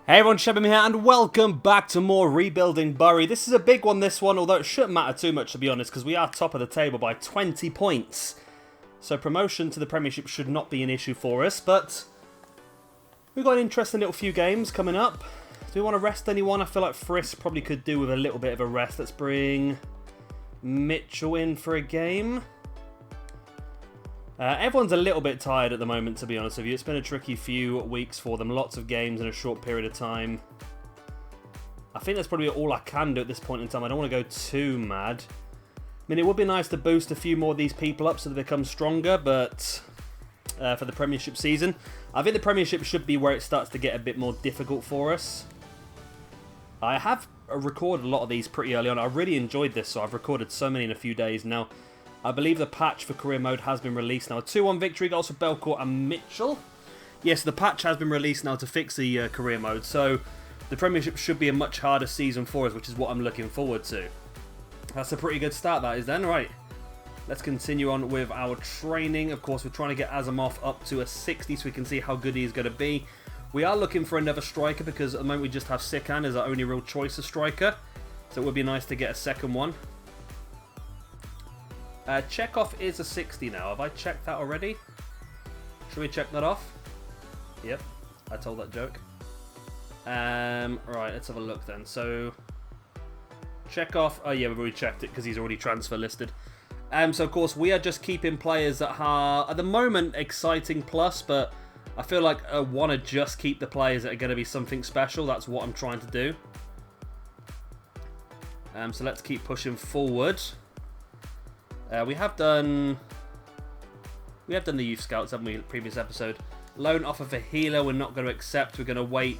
Hey everyone, Shebim here, and welcome back to more Rebuilding Bury. This is a big one, although it shouldn't matter too much, to be honest, because we are top of the table by 20 points. So promotion to the Premiership should not be an issue for us, but we've got an interesting little few games coming up. Do we want to rest anyone? I feel like Frisk probably could do with a little bit of a rest. Let's bring Mitchell in for a game. Everyone's a little bit tired at the moment, to be honest with you. It's been a tricky few weeks for them. Lots of games in a short period of time. I think that's probably all I can do at this point in time. I don't want to go too mad. I mean, it would be nice to boost a few more of these people up so they become stronger, but for the Premiership season, I think the Premiership should be where it starts to get a bit more difficult for us. I have recorded a lot of these pretty early on. I really enjoyed this, so I've recorded so many in a few days now. I believe the patch for career mode has been released now. A 2-1 victory goals for Belcourt and Mitchell. Yes, the patch has been released now to fix the career mode, so the Premiership should be a much harder season for us, which is what I'm looking forward to. That's a pretty good start, that is then. Right, let's continue on with our training. Of course, we're trying to get Azimov up to a 60 so we can see how good he is going to be. We are looking for another striker because at the moment we just have Sikan as our only real choice of striker, so it would be nice to get a second one. Chekhov is a 60 now. Have I checked that already? Should we check that off? Yep, I told that joke. Right, let's have a look then. So, Chekhov. Oh yeah, we've already checked it because he's already transfer listed. So of course we are just keeping players that are at the moment exciting plus, but I feel like I want to just keep the players that are going to be something special. That's what I'm trying to do. So let's keep pushing forward. We have done the youth scouts, haven't we, in the previous episode. Loan offer for healer we're not going to accept. We're going to wait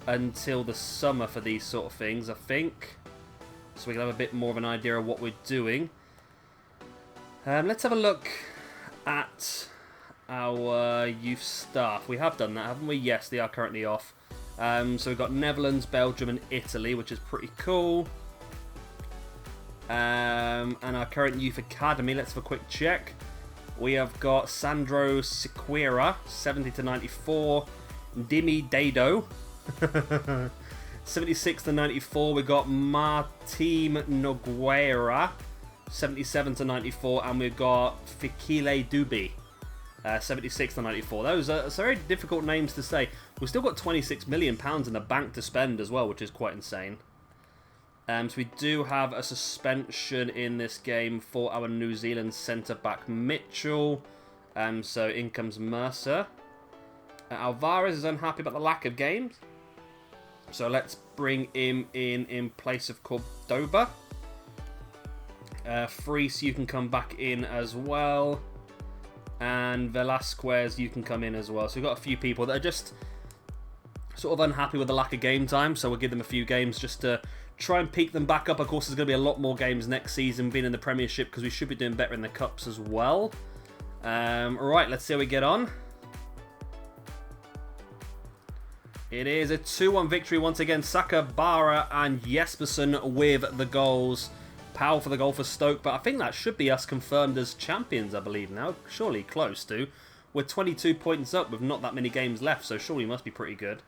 until the summer for these sort of things, I think. So we can have a bit more of an idea of what we're doing. Let's have a look at our youth staff. We have done that, haven't we? Yes, they are currently off. So we've got Netherlands, Belgium and Italy, which is pretty cool. And our current youth academy, let's have a quick check. We have got Sandro Siqueira, 70 to 94. Dimi Dado, 76 to 94. We got Martim Nogueira, 77 to 94. And we've got Fikile Dubi, 76 to 94. Those are very difficult names to say. We've still got £26 million in the bank to spend as well, which is quite insane. So we do have a suspension in this game for our New Zealand centre-back Mitchell. So in comes Mercer. Alvarez is unhappy about the lack of games. So let's bring him in place of Cordoba. Freese, you can come back in as well. And Velasquez, you can come in as well. So we've got a few people that are just sort of unhappy with the lack of game time. So we'll give them a few games just to try and peak them back up. Of course, there's going to be a lot more games next season being in the Premiership because we should be doing better in the Cups as well. Right, let's see how we get on. It is a 2-1 victory once again. Saka, Bara and Jespersen with the goals. Powell for the goal for Stoke, but I think that should be us confirmed as champions, I believe now. Surely close to. We're 22 points up with not that many games left, so surely we must be pretty good.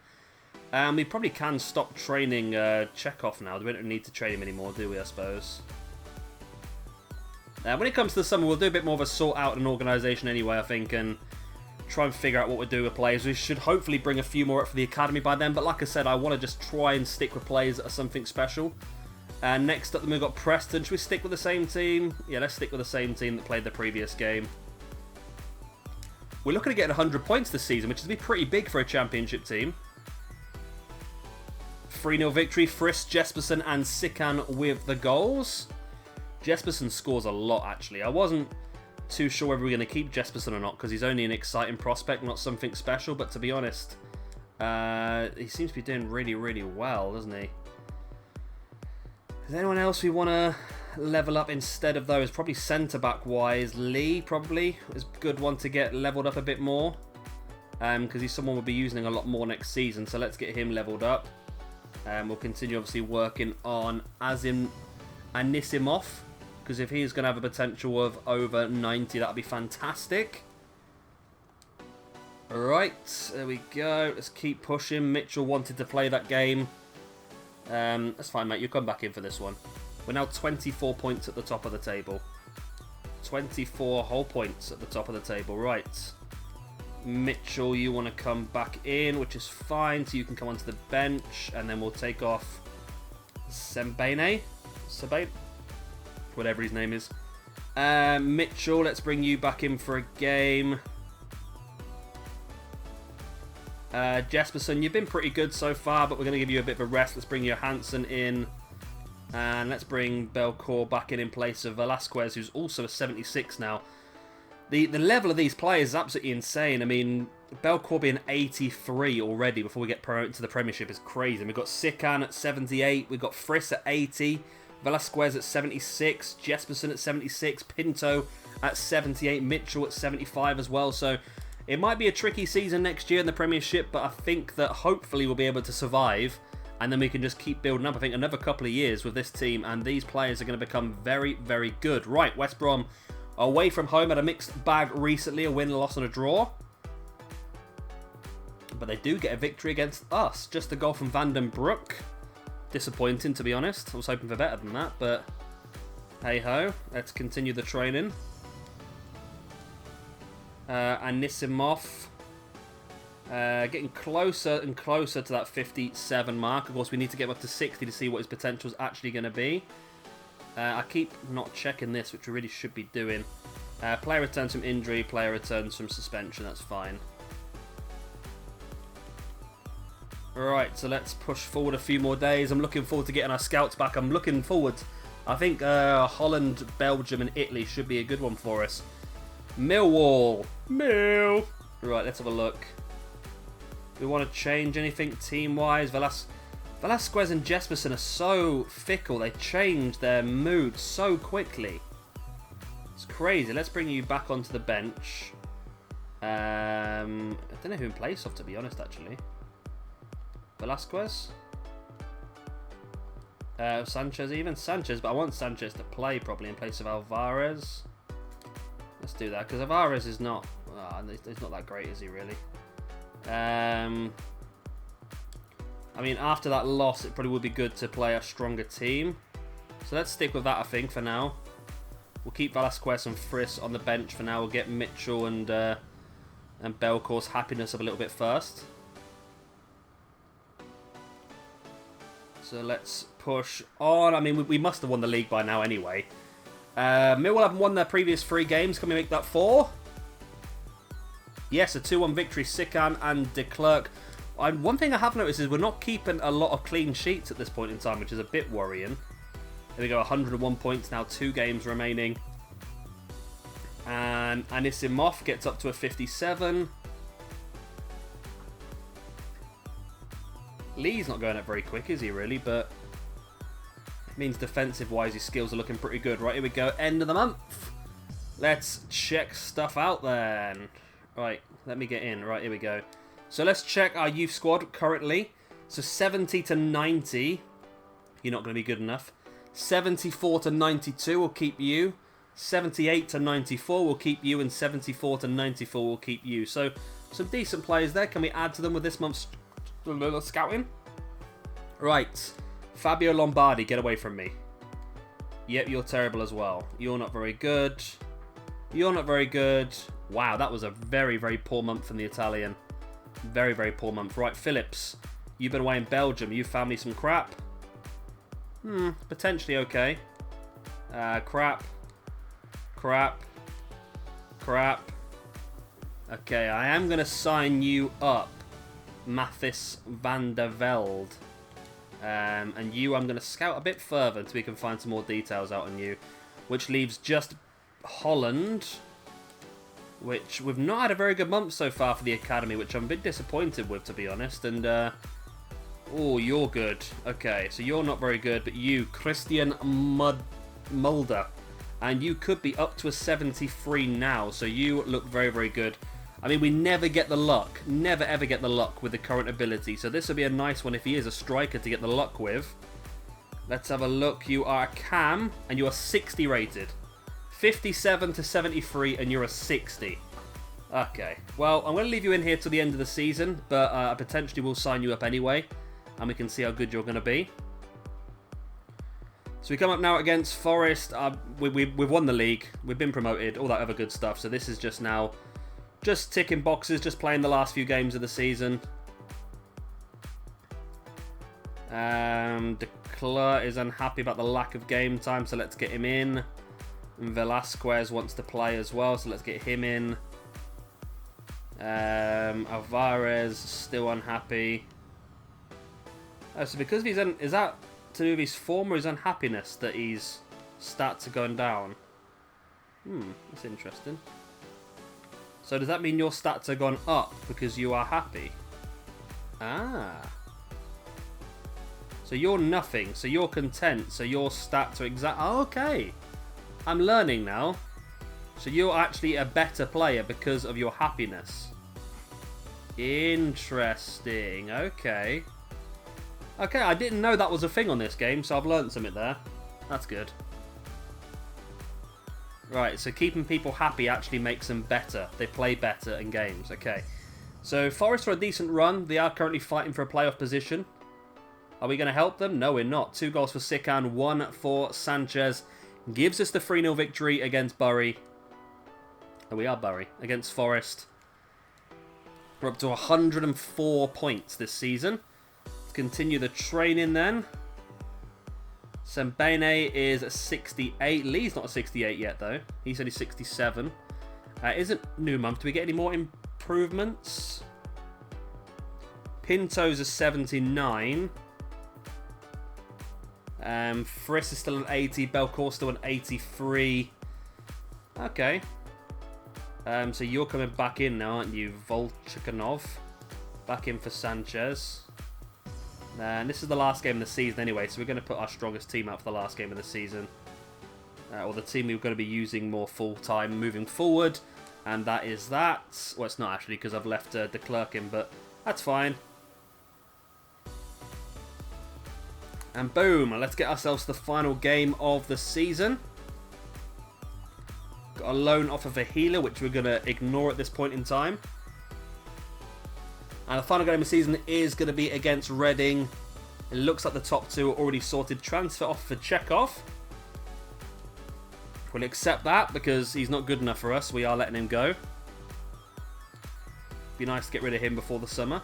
We probably can stop training Chekhov now. We don't need to train him anymore, do we, I suppose? When it comes to the summer, we'll do a bit more of a sort out an organisation anyway, I think, and try and figure out what we're doing with players. We should hopefully bring a few more up for the academy by then, but like I said, I want to just try and stick with players that are something special. And next up, then we've got Preston. Should we stick with the same team? Yeah, let's stick with the same team that played the previous game. We're looking to get 100 points this season, which is going to be pretty big for a championship team. 3-0 victory. Frisk, Jespersen and Sikan with the goals. Jespersen scores a lot, actually. I wasn't too sure whether we were going to keep Jespersen or not because he's only an exciting prospect, not something special. But to be honest, he seems to be doing really, really well, doesn't he? Is there anyone else we want to level up instead of those? Probably centre-back wise. Lee probably is a good one to get leveled up a bit more because he's someone we'll be using a lot more next season. So let's get him leveled up. We'll continue obviously working on Anisimov because if he's going to have a potential of over 90, that would be fantastic. Alright, there we go. Let's keep pushing. Mitchell wanted to play that game. That's fine, mate. You'll come back in for this one. We're now 24 points at the top of the table. 24 whole points at the top of the table. Right. Mitchell, you want to come back in, which is fine. So you can come onto the bench. And then we'll take off Sembene? Whatever his name is. Mitchell, let's bring you back in for a game. Jesperson, you've been pretty good so far, but we're going to give you a bit of a rest. Let's bring Johansson in. And let's bring Belcourt back in place of Velasquez, who's also a 76 now. The level of these players is absolutely insane. I mean, Belcourt being 83 already before we get promoted to the Premiership is crazy. And we've got Sikan at 78. We've got Friss at 80. Velasquez at 76. Jesperson at 76. Pinto at 78. Mitchell at 75 as well. So it might be a tricky season next year in the Premiership, but I think that hopefully we'll be able to survive. And then we can just keep building up. I think another couple of years with this team, and these players are going to become very, very good. Right, West Brom away from home had a mixed bag recently. A win, a loss, and a draw. But they do get a victory against us. Just a goal from Van den Broek. Disappointing, to be honest. I was hoping for better than that, but hey-ho. Let's continue the training. Anisimov. Getting closer and closer to that 57 mark. Of course, we need to get up to 60 to see what his potential is actually going to be. I keep not checking this, which we really should be doing. Player returns from injury, player returns from suspension. That's fine. Alright, so let's push forward a few more days. I'm looking forward to getting our scouts back. I'm looking forward. I think Holland, Belgium, and Italy should be a good one for us. Millwall. Right, let's have a look. We want to change anything team-wise. Velasquez and Jesperson are so fickle. They change their mood so quickly. It's crazy. Let's bring you back onto the bench. I don't know who in place of, to be honest, actually. Velasquez? Sanchez even? Sanchez, but I want Sanchez to play probably in place of Alvarez. Let's do that, because Alvarez is not... he's not that great, is he, really? I mean, after that loss, it probably would be good to play a stronger team. So let's stick with that, I think, for now. We'll keep Velasquez and Friss on the bench for now. We'll get Mitchell and Belcourt's happiness up a little bit first. So let's push on. I mean, we must have won the league by now anyway. Millwall haven't won their previous 3 games. Can we make that 4? Yes, a 2-1 victory. Sikan and de Klerk. One thing I have noticed is we're not keeping a lot of clean sheets at this point in time, which is a bit worrying. There we go, 101 points now, 2 games remaining. And Anisimov gets up to a 57. Lee's not going up very quick, is he really? But it means defensive-wise, his skills are looking pretty good. Right, here we go, end of the month. Let's check stuff out then. Right, let me get in. Right, here we go. So let's check our youth squad currently. So 70 to 90, you're not going to be good enough. 74 to 92 will keep you. 78 to 94 will keep you. And 74 to 94 will keep you. So some decent players there. Can we add to them with this month's scouting? Right. Fabio Lombardi, get away from me. Yep, you're terrible as well. You're not very good. You're not very good. Wow, that was a very, very poor month from the Italian. Very, very poor month. Right, Phillips, you've been away in Belgium. You found me some crap. Potentially okay. Crap. Okay, I am going to sign you up, Mathis van der Velde. And you, I'm going to scout a bit further until we can find some more details out on you. Which leaves just Holland, which we've not had a very good month so far for the academy, which I'm a bit disappointed with, to be honest. And, oh, you're good. Okay, so you're not very good, but you, Christian Mulder. And you could be up to a 73 now, so you look very, very good. I mean, we never get the luck. Never, ever get the luck with the current ability. So this would be a nice one if he is a striker to get the luck with. Let's have a look. You are a cam, and you are 60 rated. 57 to 73, and you're a 60. Okay, well, I'm going to leave you in here till the end of the season, but I potentially will sign you up anyway, and we can see how good you're going to be. So we come up now against Forest. We've won the league. We've been promoted, all that other good stuff. So this is just now, just ticking boxes, just playing the last few games of the season. De Klerk is unhappy about the lack of game time, so let's get him in. And Velasquez wants to play as well, so let's get him in. Alvarez still unhappy. Oh, so because he's is that to do with his form or his unhappiness that his stats are going down? That's interesting. So does that mean your stats are gone up because you are happy? Ah. So you're nothing. So you're content. So your stats are exact. Oh, okay. I'm learning now. So you're actually a better player because of your happiness. Interesting. Okay. Okay, I didn't know that was a thing on this game, so I've learned something there. That's good. Right, so keeping people happy actually makes them better. They play better in games. Okay. So Forest are a decent run. They are currently fighting for a playoff position. Are we going to help them? No, we're not. 2 goals for Sikan, 1 for Sanchez. Gives us the 3-0 victory against Bury. Oh, we are Bury. Against Forest. We're up to 104 points this season. Let's continue the training then. Sembene is at 68. Lee's not at 68 yet, though. He's only 67. Isn't new month. Do we get any more improvements? Pinto's a 79. Friss is still an 80. Belcour's still an 83. Okay. So you're coming back in now, aren't you? Volchakanov. Back in for Sanchez. And this is the last game of the season anyway, so we're going to put our strongest team out for the last game of the season. Or the team we're going to be using more full-time moving forward. And that is that. Well, it's not actually, because I've left De Klerk in, but that's fine. And boom, let's get ourselves to the final game of the season. Got a loan offer for Healer, which we're going to ignore at this point in time. And the final game of the season is going to be against Reading. It looks like the top 2 are already sorted. Transfer offer for Chekhov. We'll accept that because he's not good enough for us. We are letting him go. Be nice to get rid of him before the summer.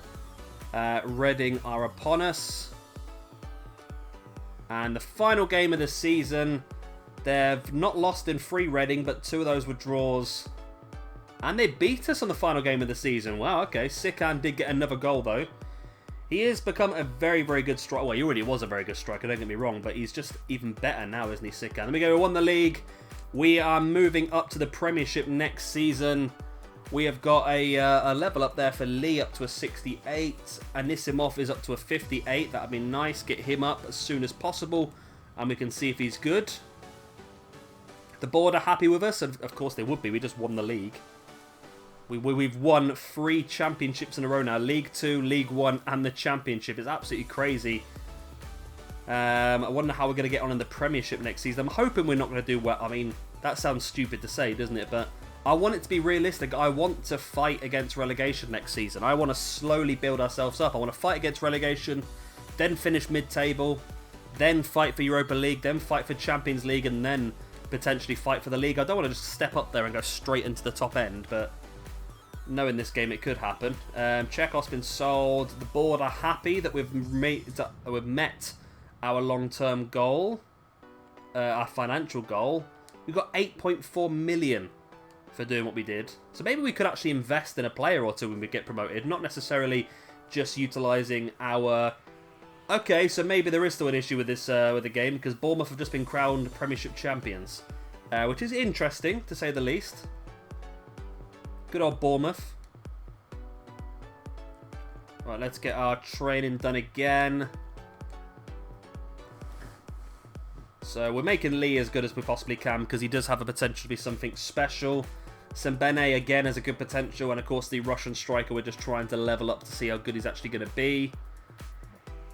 Reading are upon us. And the final game of the season, they've not lost in 3 Reading, but 2 of those were draws. And they beat us on the final game of the season. Wow, okay. Sikan did get another goal, though. He has become a very, very good striker. Well, he already was a very good striker, don't get me wrong, but he's just even better now, isn't he, Sikan? There we go, we won the league. We are moving up to the Premiership next season. We have got a level up there for Lee up to a 68. Anisimov is up to a 58. That would be nice. Get him up as soon as possible, and we can see if he's good. The board are happy with us, and of course they would be. We just won the league. We've won 3 championships in a row now. League 2, League 1, and the Championship. It's absolutely crazy. I wonder how we're going to get on in the Premiership next season. I'm hoping we're not going to do well. I mean, that sounds stupid to say, doesn't it? But I want it to be realistic. I want to fight against relegation next season. I want to slowly build ourselves up. I want to fight against relegation, then finish mid-table, then fight for Europa League, then fight for Champions League, and then potentially fight for the league. I don't want to just step up there and go straight into the top end, but knowing this game, it could happen. Chekhov's been sold. The board are happy that we've met our long-term goal, our financial goal. We've got 8.4 million for doing what we did. So maybe we could actually invest in a player or two when we get promoted, not necessarily just utilising our... Okay, so maybe there is still an issue with this with the game, because Bournemouth have just been crowned Premiership champions, which is interesting, to say the least. Good old Bournemouth. Right, let's get our training done again. So we're making Lee as good as we possibly can, because he does have a potential to be something special. Sembene again has a good potential, and of course the Russian striker we're just trying to level up to see how good he's actually going to be.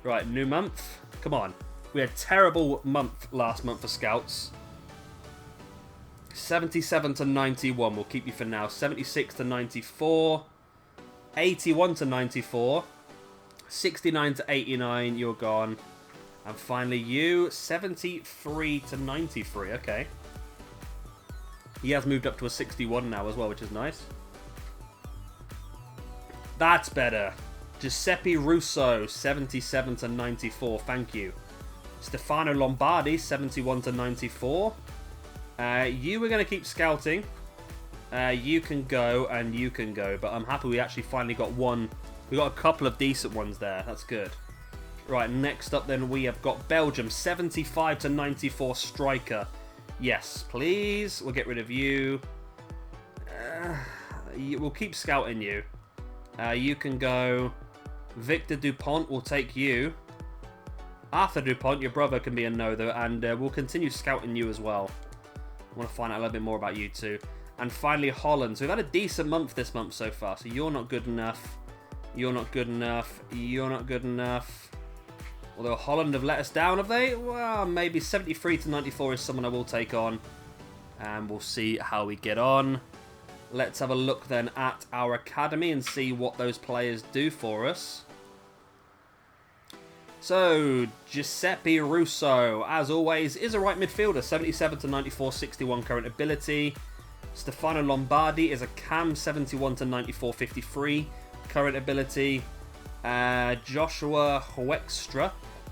Right, new month. Come on. We had a terrible month last month for scouts. 77 to 91, we'll keep you for now. 76 to 94. 81 to 94. 69 to 89, you're gone. And finally you, 73 to 93, okay. He has moved up to a 61 now as well, which is nice. That's better. Giuseppe Russo, 77 to 94, thank you. Stefano Lombardi, 71 to 94. You were going to keep scouting. You can go and you can go, but I'm happy we actually finally got one. We got a couple of decent ones there. That's good. Right, next up then we have got Belgium, 75 to 94 striker. Yes, please. We'll get rid of you. We'll keep scouting you. You can go. Victor Dupont will take you. Arthur Dupont, your brother, can be a no though, and we'll continue scouting you as well. I want to find out a little bit more about you too. And finally Holland. So we've had a decent month this month so far. So you're not good enough. You're not good enough. You're not good enough. Although Holland have let us down, have they? Well, maybe 73 to 94 is someone I will take on. And we'll see how we get on. Let's have a look then at our academy and see what those players do for us. So, Giuseppe Russo, as always, is a right midfielder. 77 to 94, 61 current ability. Stefano Lombardi is a cam, 71 to 94, 53 current ability. Joshua Hoekstra,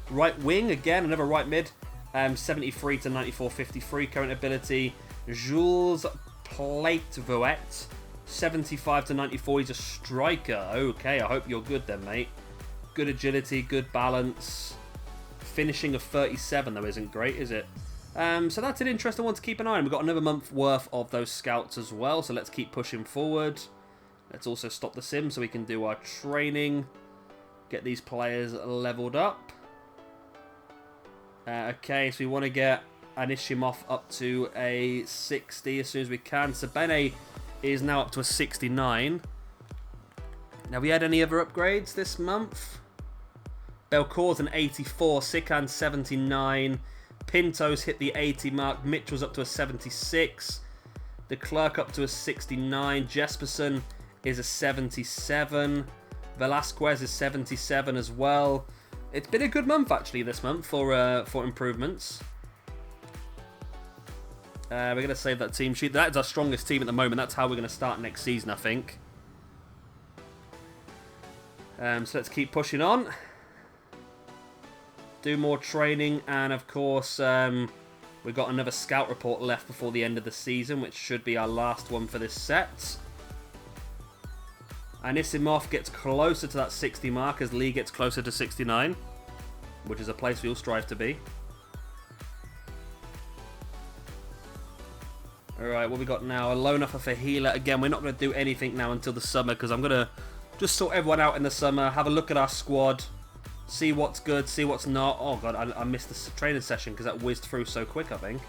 right wing, again, another right mid. 73 to 94, 53 current ability. Jules Platevoet, 75 to 94, he's a striker. Okay, I hope you're good then, mate. Good agility, good balance. Finishing of 37, though, isn't great, is it? So that's an interesting one to keep an eye on. We've got another month worth of those scouts as well, so let's keep pushing forward. Let's also stop the sim so we can do our training. Get these players leveled up. Okay, so we want to get Anishimov up to a 60 as soon as we can. Sabene is now up to a 69. Now, we had any other upgrades this month? Belcour's an 84, Sikan 79, Pinto's hit the 80 mark, Mitchell's up to a 76, De Klerk up to a 69, Jesperson is a 77, Velasquez is 77 as well. It's been a good month actually this month for improvements. We're going to save that team sheet. That is our strongest team at the moment. That's how we're going to start next season, I think. So let's keep pushing on. Do more training, and of course, we've got another scout report left before the end of the season, which should be our last one for this set. Anisimov gets closer to that 60 mark as Lee gets closer to 69, which is a place we all strive to be. Alright, what we got now? A loan offer for Healer. Again, we're not going to do anything now until the summer, because I'm going to just sort everyone out in the summer, have a look at our squad, see what's good, see what's not. Oh god, I missed the training session because that whizzed through so quick, I think.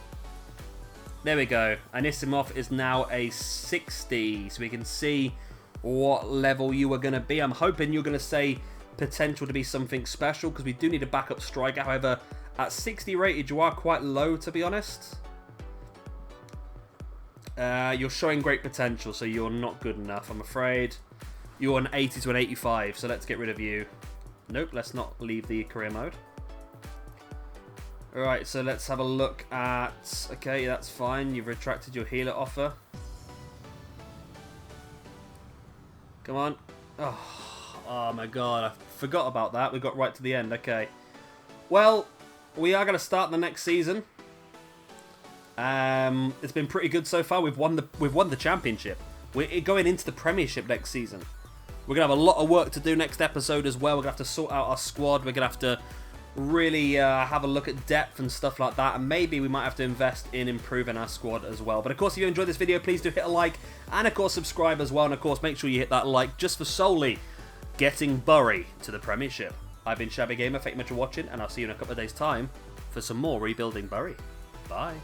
There we go. Anisimov is now a 60, so we can see what level you are going to be. I'm hoping you're going to say potential to be something special, because we do need a backup striker. However, at 60 rated, you are quite low, to be honest. You're showing great potential, so you're not good enough, I'm afraid. You're an 80 to an 85, so let's get rid of you. Nope, let's not leave the career mode. Alright, so let's have a look at... Okay, that's fine. You've retracted your healer offer. Come on. Oh my god, I forgot about that. We got right to the end. Okay. Well, we are going to start the next season. It's been pretty good so far. We've won the championship. We're going into the Premiership next season. We're going to have a lot of work to do next episode as well. We're going to have to sort out our squad. We're going to have to really have a look at depth and stuff like that. And maybe we might have to invest in improving our squad as well. But of course, if you enjoyed this video, please do hit a like. And of course, subscribe as well. And of course, make sure you hit that like just for solely getting Bury to the Premiership. I've been Shabby Gamer. Thank you much for watching. And I'll see you in a couple of days' time for some more rebuilding Bury. Bye.